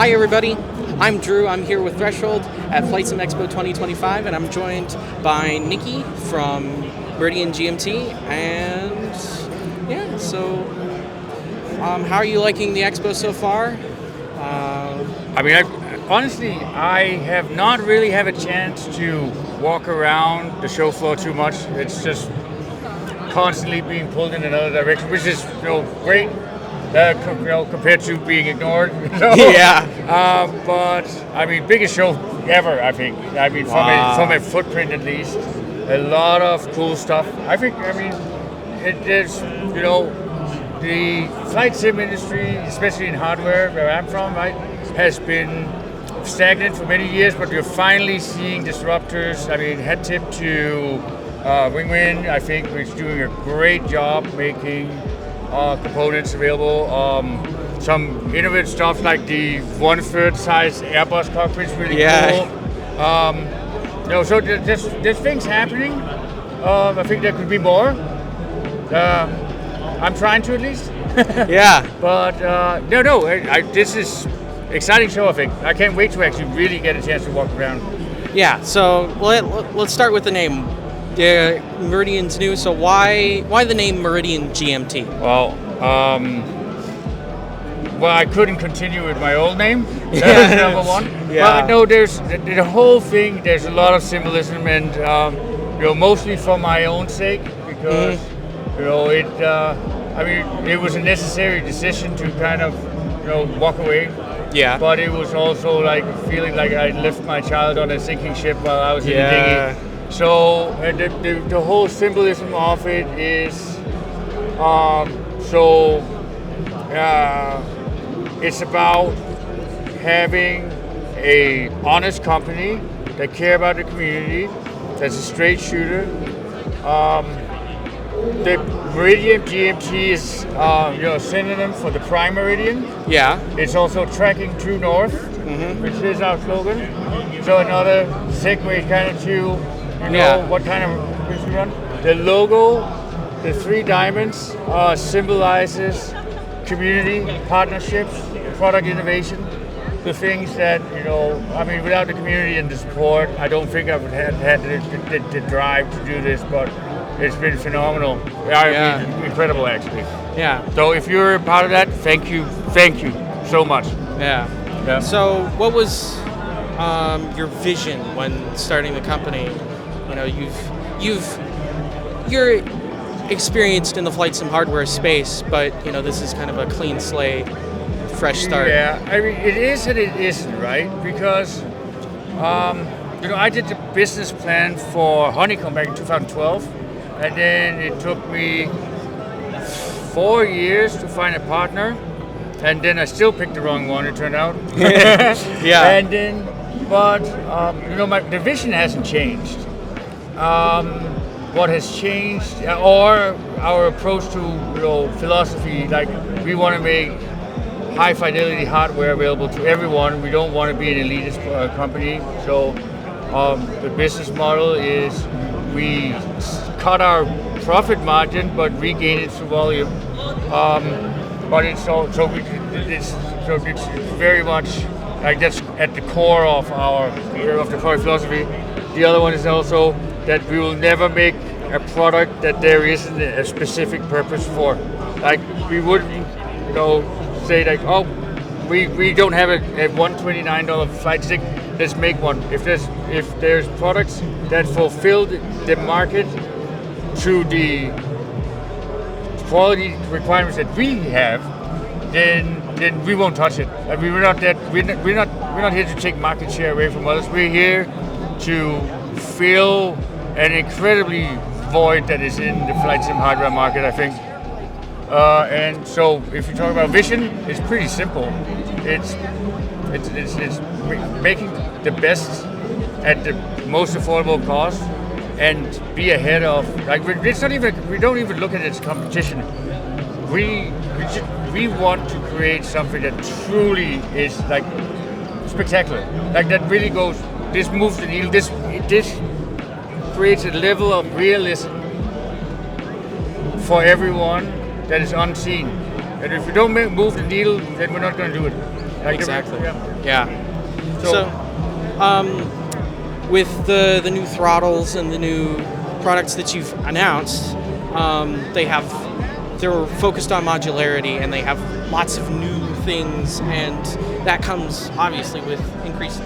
Hi everybody, I'm Drew. I'm here with Threshold at Flightsome Expo 2025, and I'm joined by Nikki from Meridian GMT. And yeah, so how are you liking the expo so far? Honestly, I have not really had a chance to walk around the show floor too much. It's just constantly being pulled in another direction, which is great compared to being ignored. Yeah. But biggest show ever. I think. From a footprint at least, a lot of cool stuff. It is the flight sim industry, especially in hardware where I'm from, right, has been stagnant for many years, but we're finally seeing disruptors. Head tip to Wing, I think, is doing a great job making components available. Some innovative stuff like the 1/3 size Airbus cockpit is really cool. So there's things happening. I think there could be more. I'm trying to at least. Yeah. But this is exciting show. I think I can't wait to actually really get a chance to walk around. Yeah. So let's start with the name. Meridian's new. So why the name Meridian GMT? Well, I couldn't continue with my old name. That was number one. Yeah. But no, there's the whole thing. There's a lot of symbolism, and mostly for my own sake, because it was a necessary decision to kind of walk away. Yeah. But it was also like feeling like I left my child on a sinking ship while I was in the dinghy. So the whole symbolism of it is it's about having a honest company that care about the community, that's a straight shooter. The Meridian GMT is a synonym for the prime meridian. Yeah. It's also tracking true north, which is our slogan. So another segue kind of to what kind of business we run. The logo, the three diamonds, symbolizes community, partnerships, product innovation. The things that, without the community and the support, I don't think I would have had the drive to do this, but it's been phenomenal. Incredible, actually. Yeah. So if you're a part of that, thank you so much. Yeah. So what was your vision when starting the company? You're experienced in the flight sim hardware space, but this is kind of a clean slate, fresh start. Yeah, it is and it isn't, right? Because I did the business plan for Honeycomb back in 2012, and then it took me 4 years to find a partner, and then I still picked the wrong one, it turned out. Yeah. And then, the vision hasn't changed. What has changed, or our approach to philosophy, like we want to make high-fidelity hardware available to everyone. We don't want to be an elitist company. So the business model is we cut our profit margin, but regain it through volume. But it's very much like that's at the core of the product philosophy. The other one is also that we will never make a product that there isn't a specific purpose for. Like we wouldn't, say like, oh, we don't have a $129 flight stick. Let's make one. If there's products that fulfill the market to the quality requirements that we have, then we won't touch it. We're not here to take market share away from others. We're here to fill an incredibly void that is in the flight sim hardware market, I think. And so, if you talk about vision, it's pretty simple. It's making the best at the most affordable cost and be ahead of. Like it's not even. We don't even look at it as competition. We want to create something that truly is like spectacular. Like that really goes. This moves the needle. This creates a level of realism for everyone that is unseen. And if we don't move the needle, then we're not going to do it. Exactly. Yeah. So with the new throttles and the new products that you've announced, they're focused on modularity, and they have lots of new things, and that comes obviously with increased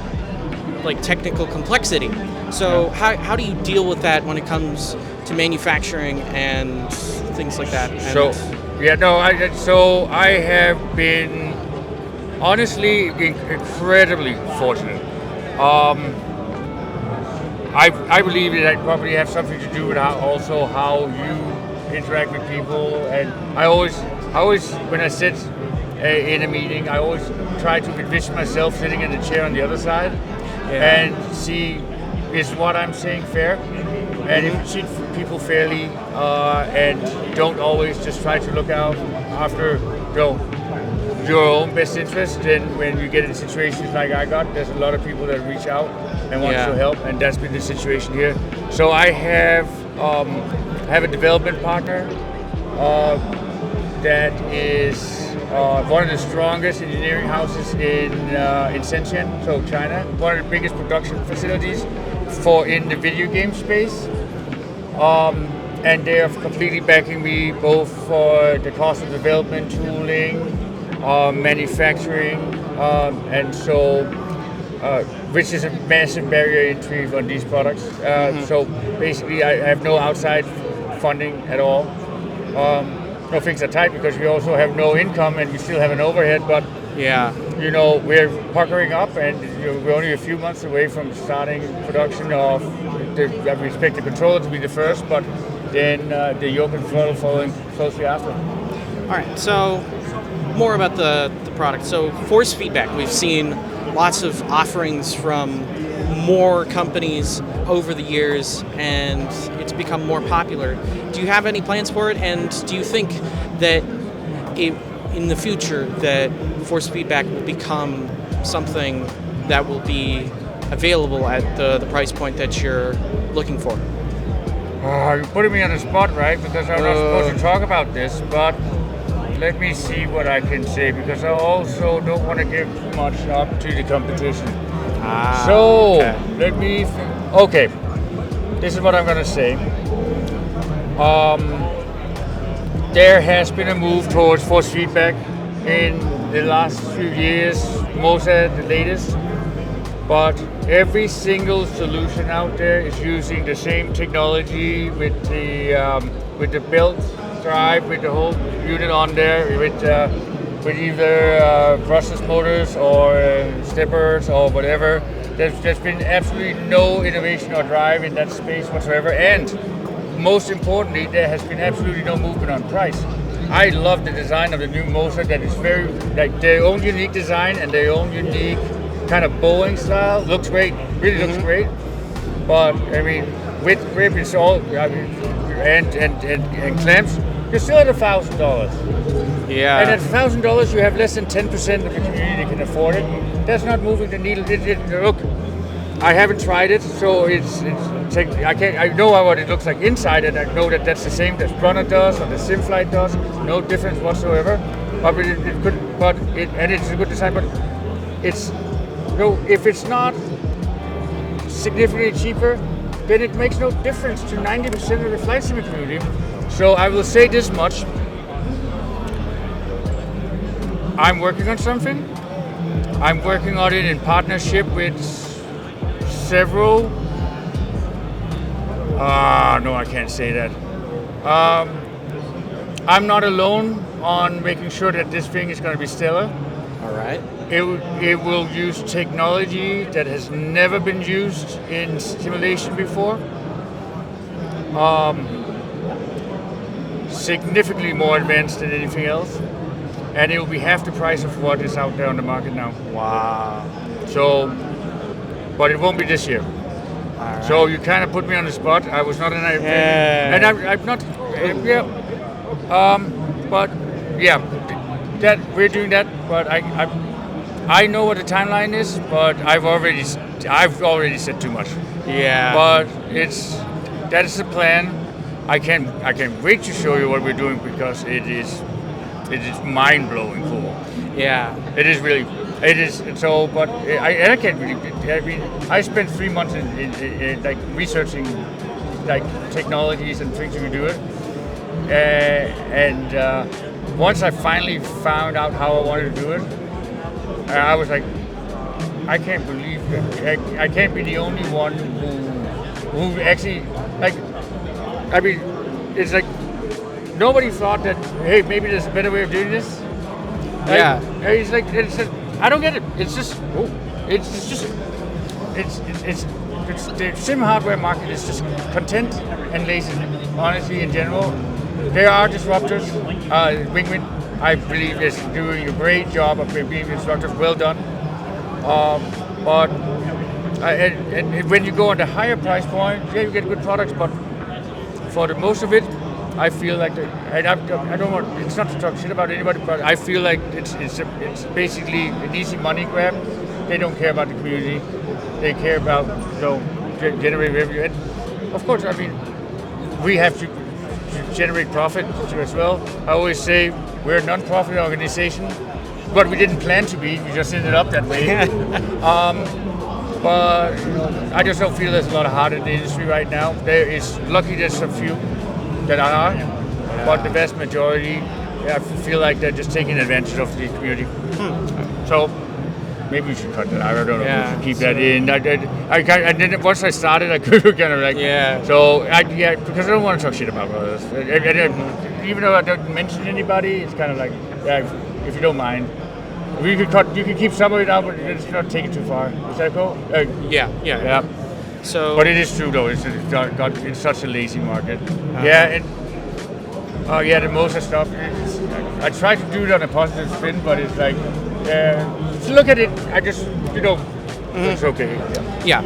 technical complexity. So how do you deal with that when it comes to manufacturing and things like that? I have been honestly incredibly fortunate. I believe that probably have something to do with how you interact with people, and I always when I sit in a meeting, I always try to envision myself sitting in the chair on the other side and see, is what I'm saying fair? And if you treat people fairly and don't always just try to look out after your own best interest, then when you get in situations like I got, there's a lot of people that reach out and want to help, and that's been the situation here. So I have a development partner that is one of the strongest engineering houses in Shenzhen, so China, one of the biggest production facilities in the video game space. And they are completely backing me both for the cost of development, tooling, manufacturing, and so which is a massive barrier entry on these products. So basically, I have no outside funding at all. No, things are tight because we also have no income and we still have an overhead. But we're puckering up, and we're only a few months away from starting production of. We expect the controller to be the first, but then the yoke and throttle following closely after. All right, so more about the product. So force feedback, we've seen lots of offerings from more companies over the years, and it's become more popular. Do you have any plans for it, and do you think that in the future that force feedback will become something that will be available at the price point that you're looking for? You're putting me on the spot, right? Because I'm not supposed to talk about this, but let me see what I can say, because I also don't want to give too much up to the competition. Let me okay, this is what I'm going to say. There has been a move towards force feedback in the last few years, most at the latest, but every single solution out there is using the same technology with the belt drive, with the whole unit on there, with either brushless motors or steppers or whatever. There's been absolutely no innovation or drive in that space whatsoever, and most importantly, there has been absolutely no movement on price. I love the design of the new Moser, that is very their own unique design and their own unique kind of bowling style. Looks great, really looks great. But I mean, with grip, it's all and clamps. You're still at $1,000. Yeah. And at $1,000, you have less than 10% of the community that can afford it. That's not moving the needle. Look, I haven't tried it, so I know what it looks like inside, and I know that that's the same that Brunner does or the SimFlight does. No difference whatsoever. But it's a good design. But if it's not significantly cheaper, then it makes no difference to 90% of the flight sim community. So I will say this much: I'm working on something. I'm working on it in partnership with several. No, I can't say that. I'm not alone on making sure that this thing is going to be stellar. All right. It will use technology that has never been used in simulation before. Significantly more advanced than anything else, and it will be half the price of what is out there on the market now. Wow. So, but it won't be this year. Right. So you kind of put me on the spot. I was not in a, and I'm not. But yeah, that we're doing that. But I know what the timeline is, but I've already said too much. Yeah. But that is the plan. I can't wait to show you what we're doing, because it is mind blowing cool. Yeah. It is really. It is so, but I can't really. I mean, I spent 3 months in like researching like technologies and things you can do it, and once I finally found out how I wanted to do it, I was like, I can't believe that I can't be the only one who actually like. I mean, it's like nobody thought that. Hey, maybe there's a better way of doing this. Like, Yeah. It's like I don't get it. It's just the sim hardware market is just content and lazy. Honestly, in general, there are disruptors. Wing-Win, I believe, is doing a great job of being disruptive. Well done. But and when you go on the higher price point, yeah, you get good products. But for the most of it, I feel like I don't want. It's not to talk shit about anybody, but I feel like it's basically an easy money grab. They don't care about the community. They care about generate revenue. And of course, I mean, we have to generate profit as well. I always say we're a non-profit organization, but we didn't plan to be. We just ended up that way. But I just don't feel there's a lot of heart in the industry right now. There's a few that are, but the vast majority, I feel like they're just taking advantage of the community. So maybe we should cut that out. I don't know. Yeah. We should keep that in. I didn't. Once I started, I could kind of like. Yeah. So because I don't want to talk shit about others. Even though I don't mention anybody, it's kind of like, if you don't mind. We could cut. You could keep some of it out, but let's not take it too far. Is that cool? Yeah. So, but it is true though. It's such a lazy market. The most of stuff. I try to do it on a positive spin, but it's like, to look at it, I just it's okay. yeah,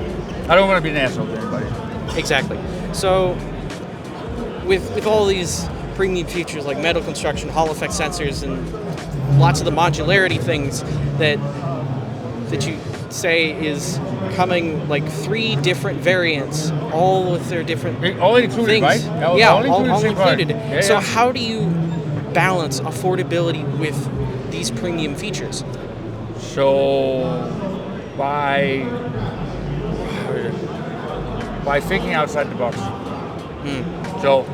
I don't want to be an asshole to anybody. exactly. So, with all these premium features like metal construction, Hall effect sensors, and lots of the modularity things that you say is coming, like 3 different variants, all with their different all included, things. right? All included. Yeah, so yeah. how do you balance affordability with these premium features? So by thinking outside the box. So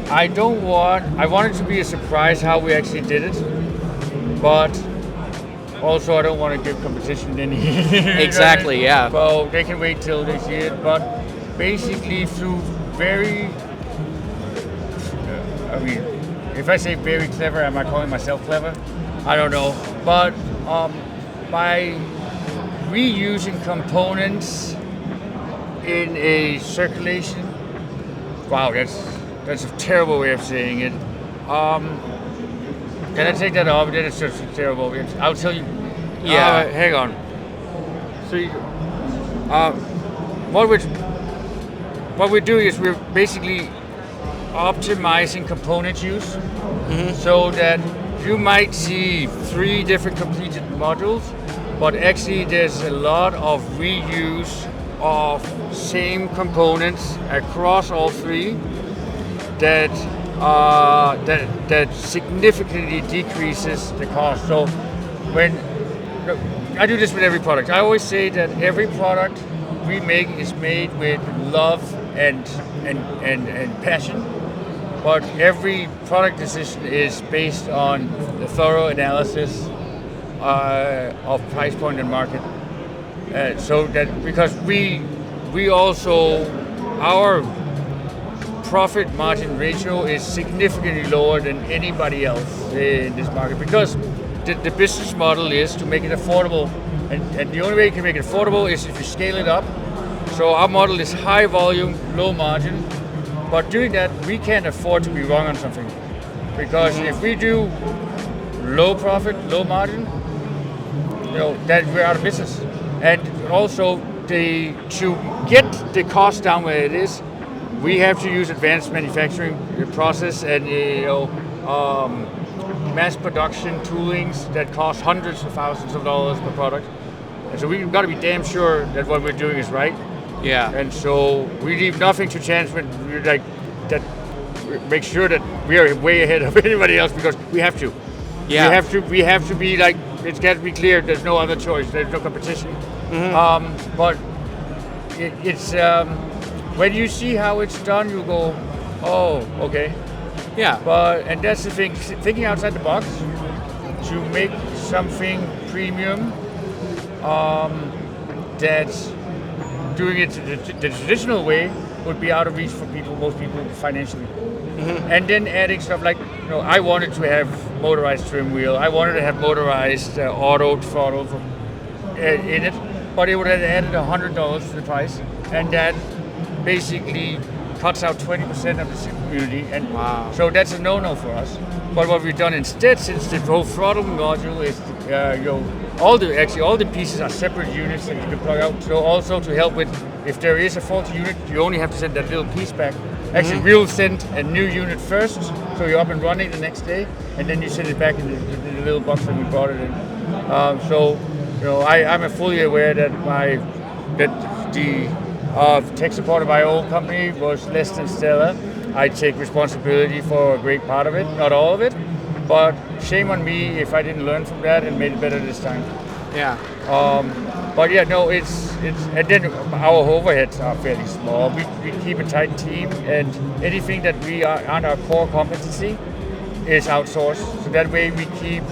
I want it to be a surprise how we actually did it, but also I don't want to give competition any. Exactly, yeah. Well, they can wait till they see it, but basically through very, if I say very clever, am I calling myself clever? I don't know, but by reusing components in a circulation. Wow, that's a terrible way of saying it. Can I take that off? Then it's just terrible. I'll tell you. Yeah. Hang on. So, what we're doing is we're basically optimizing component use, so that you might see 3 different completed modules, but actually there's a lot of reuse of same components across all 3 that significantly decreases the cost. So when I do this with every product, I always say that every product we make is made with love and passion, but every product decision is based on the thorough analysis of price point and market. So that because we also, our profit margin ratio is significantly lower than anybody else in this market, because the business model is to make it affordable, and the only way you can make it affordable is if you scale it up. So our model is high volume, low margin, but doing that we can't afford to be wrong on something, because if we do low profit, low margin, that we're out of business. And also to get the cost down where it is, we have to use advanced manufacturing process and mass production toolings that cost hundreds of thousands of dollars per product. And so we've got to be damn sure that what we're doing is right. Yeah. And so we leave nothing to chance when we're like that. Make sure that we are way ahead of anybody else, because we have to. Yeah. We have to be like it's got to be clear. There's no other choice. There's no competition. But it's when you see how it's done, you go, oh, okay. Yeah. And that's the thing. Thinking outside the box to make something premium. That's doing it the traditional way would be out of reach for most people financially. And then adding stuff like, I wanted to have motorized trim wheel. I wanted to have motorized auto throttle in it, but it would have added $100 to the price, and that basically cuts out 20% of the sim community. And so that's a no-no for us. But what we've done instead, since the whole throttle module is, all the pieces are separate units that you can plug out. So also to help with, if there is a faulty unit, you only have to send that little piece back. Actually, we'll send a new unit first, so you're up and running the next day, and then you send it back in the little box that we brought it in. I'm fully aware that the tech support of my old company was less than stellar. I take responsibility for a great part of it, not all of it, but shame on me if I didn't learn from that and made it better this time. Yeah. It's and then our overheads are fairly small. We keep a tight team, and anything that we are on our core competency is outsourced. So that way we keep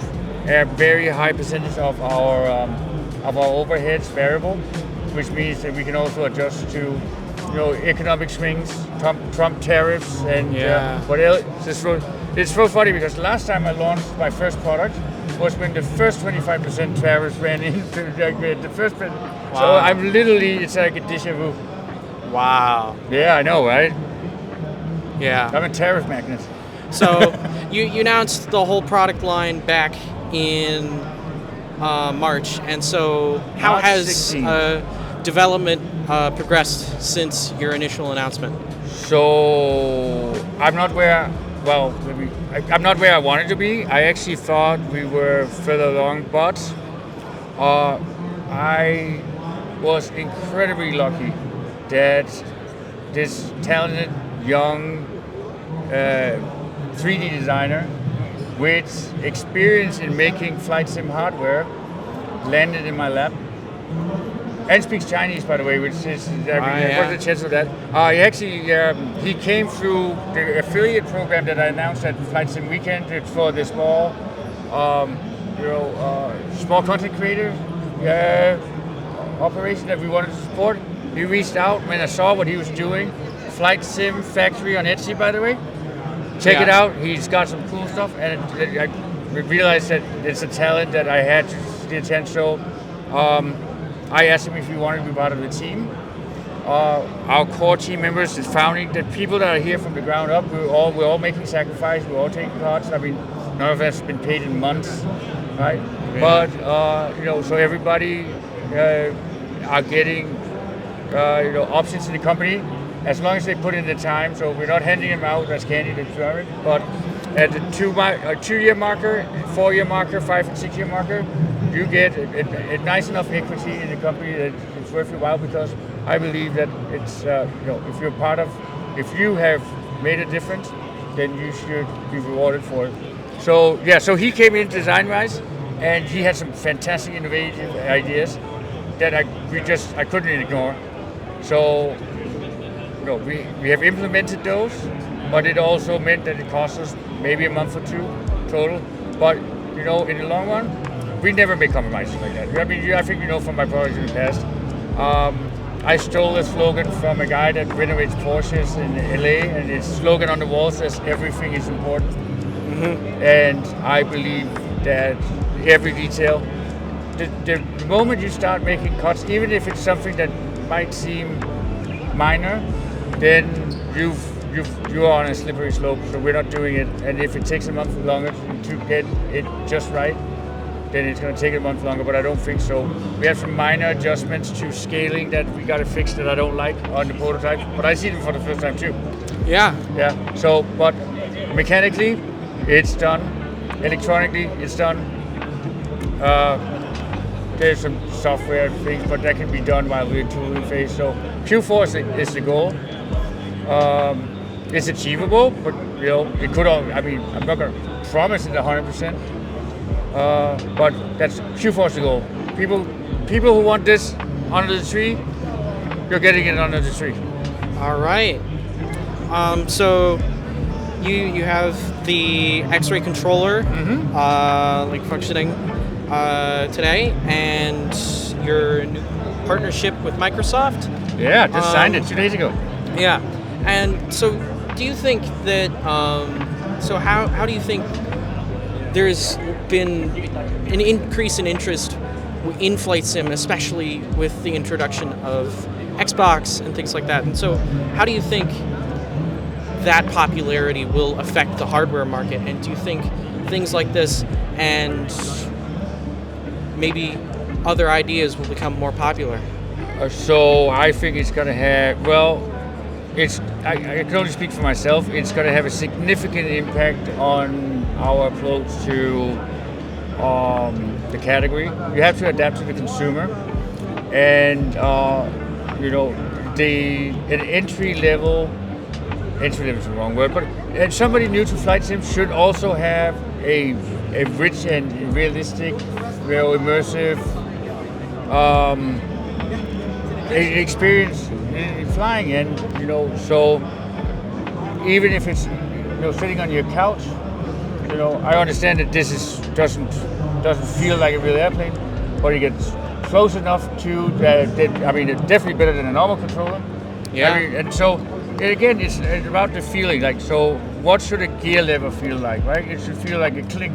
a very high percentage of our overheads variable, which means that we can also adjust to economic swings, Trump tariffs, and what else. It's so funny because last time I launched my first product was when the first 25% tariffs ran into the first. So I'm literally, it's like a déjà vu. Wow. Yeah, I know, right? Yeah. I'm a tariff magnet. So you announced the whole product line back in March, and so how March has 16. Development progressed since your initial announcement? So I'm not where I wanted to be. I actually thought we were further along, but I was incredibly lucky that this talented young 3D designer with experience in making flight sim hardware landed in my lap. And speaks Chinese, by the way, which is, what's the chance of that? He came through the affiliate program that I announced at Flight Sim Weekend. It's for the small content creator operation that we wanted to support. He reached out when I saw what he was doing. Flight Sim Factory on Etsy, by the way. Check it out. He's got some cool stuff, and I realized that it's a talent that I had to attend. So. I asked him if he wanted to be part of the team. Our core team members, the founding, the people that are here from the ground up, we're all making sacrifices. We're all taking parts. I mean, none of us have been paid in months, right? Yeah. But so everybody are getting options in the company as long as they put in the time. So we're not handing them out as candy to serve it. But at the 2-year marker, 4-year marker, 5 and 6 year marker, you get a nice enough equity in the company that it's worth your while, because I believe that it's if you have made a difference, then you should be rewarded for it. So he came in design-wise, and he had some fantastic innovative ideas that I couldn't ignore. So we have implemented those, but it also meant that it cost us maybe a month or two total. But in the long run, we never make compromises like that. I mean, I think from my products in the past. I stole a slogan from a guy that renovates Porsches in LA, and his slogan on the wall says, "Everything is important." And I believe that every detail, the moment you start making cuts, even if it's something that might seem minor, then you're on a slippery slope. So we're not doing it. And if it takes a month longer to get it just right, then it's going to take a month longer, but I don't think so. We have some minor adjustments to scaling that we got to fix that I don't like on the prototype, but I see them for the first time too. Yeah. So, but mechanically, it's done. Electronically, it's done. There's some software things, but that can be done while we're in tooling phase. So Q4 is the goal. It's achievable, but it could all. I mean, I'm not going to promise it 100%. But that's few force to go. People who want this under the tree, you're getting it under the tree. All right. So you have the X-ray controller like functioning today, and your new partnership with Microsoft. Yeah, just signed it 2 days ago. Yeah, and so do you think that? So how do you think there's been an increase in interest in flight sim, especially with the introduction of Xbox and things like that? And so, how do you think that popularity will affect the hardware market? And do you think things like this and maybe other ideas will become more popular? So I think it's going to have, well, I can only speak for myself. It's going to have a significant impact on our approach to the category. You have to adapt to the consumer, and an entry level is the wrong word, but somebody new to flight sim should also have a rich and realistic, immersive experience in flying, and so even if it's sitting on your couch, I understand that this doesn't feel like a real airplane, but it gets close enough to that. It's definitely better than a normal controller. Yeah. And so again, it's about the feeling. Like, so what should a gear lever feel like, right? It should feel like a click,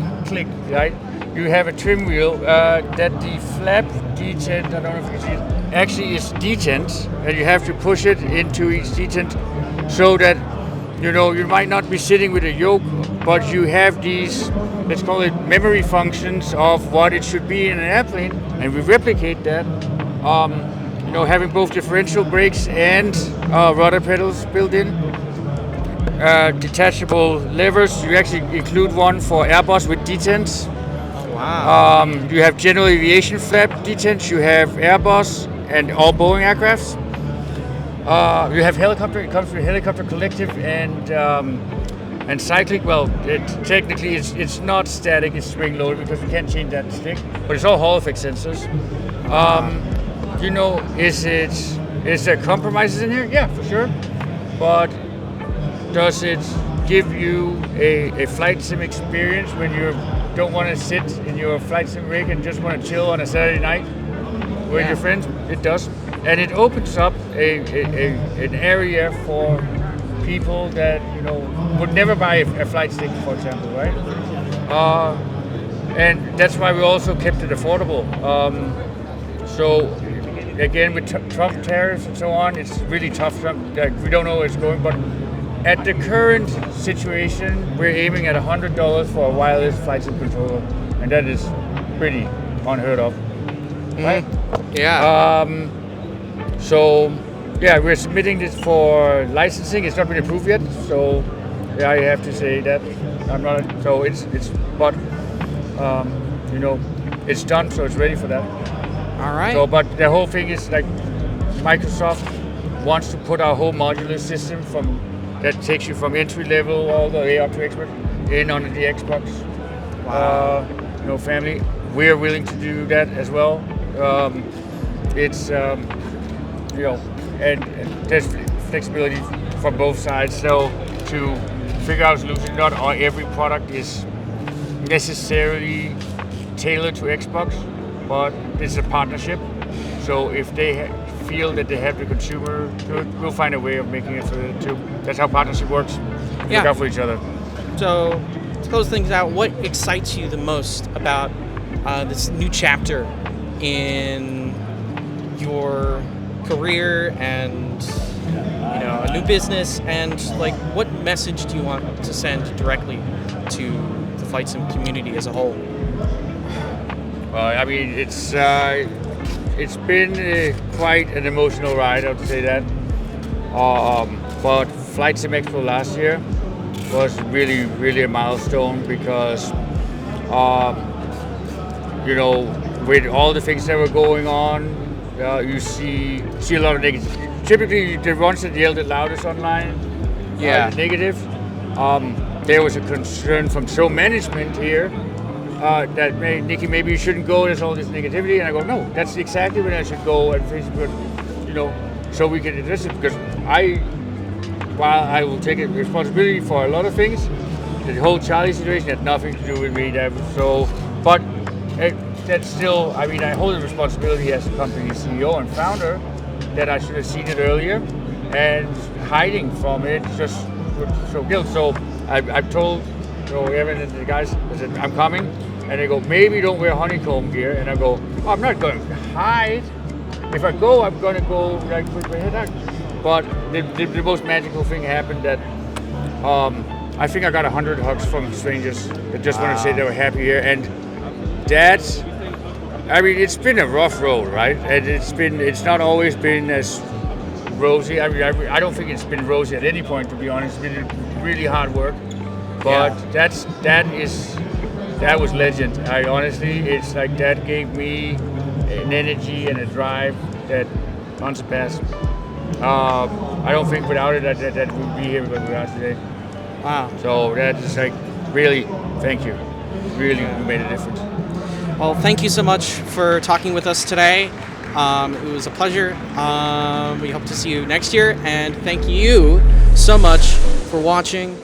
right? You have a trim wheel that the flap detent, I don't know if you can see it, actually is detent, and you have to push it into each detent so that you might not be sitting with a yoke, but you have these, let's call it memory functions of what it should be in an airplane, and we replicate that. Having both differential brakes and rudder pedals built in, detachable levers. You actually include one for Airbus with detents. Wow. You have general aviation flap detents. You have Airbus and all Boeing aircrafts. You have helicopter. It comes with helicopter collective and cyclic. Well, technically it's not static. It's spring loaded because we can't change that stick. But it's all Hall effect sensors. Is there compromises in here? Yeah, for sure. But does it give you a flight sim experience when you don't want to sit in your flight sim rig and just want to chill on a Saturday night with your friends? It does. And it opens up an area for people that would never buy a flight stick, for example, right? And that's why we also kept it affordable. So again, with Trump tariffs and so on, it's really tough. We don't know where it's going, but at the current situation, we're aiming at $100 for a wireless flight sim controller, and that is pretty unheard of, right? Yeah. So yeah, we're submitting this for licensing. It's not been approved yet, so yeah, I have to say that I'm not. So it's done, so it's ready for that. All right. So, but the whole thing is like Microsoft wants to put our whole modular system that takes you from entry level all the way up to expert in on the Xbox. Wow. Family. We're willing to do that as well. It's and there's flexibility from both sides. So to figure out a solution, not every product is necessarily tailored to Xbox, but it's a partnership. So if they feel that they have the consumer good, we'll find a way of making it for them too. That's how partnership works. Yeah. Look out for each other. So to close things out, what excites you the most about this new chapter in your career and a new business, and like what message do you want to send directly to the flight sim community as a whole? Well, it's been quite an emotional ride, I would say that. But Flightsome Expo last year was really, really a milestone because, with all the things that were going on, you see a lot of negative. Typically, the ones that yelled the loudest online, the negative. There was a concern from show management here that Nikki, maybe you shouldn't go. There's all this negativity, and I go, no, that's exactly when I should go and face it. You know, so we can address it because while I will take responsibility for a lot of things, the whole Charlie situation had nothing to do with me. But that's still, I mean, I hold the responsibility as a company CEO and founder that I should have seen it earlier, and hiding from it just would show guilt. So I've told Evan and the guys, I said, I'm coming, and they go, maybe don't wear honeycomb gear, and I go, oh, I'm not going to hide. If I go, I'm going to go like with my head out. But the most magical thing happened that I think I got 100 hugs from strangers that just want to say they were happy here, and that's, I mean, it's been a rough road, right? And it's not always been as rosy. I mean, I don't think it's been rosy at any point, to be honest. It's been really hard work, but that was legend. I honestly, it's like that gave me an energy and a drive that unsurpassed. I don't think without it that we'd be here where we are today. Wow. So that's like, really, thank you. Really, you made a difference. Well, thank you so much for talking with us today. It was a pleasure. We hope to see you next year, and thank you so much for watching.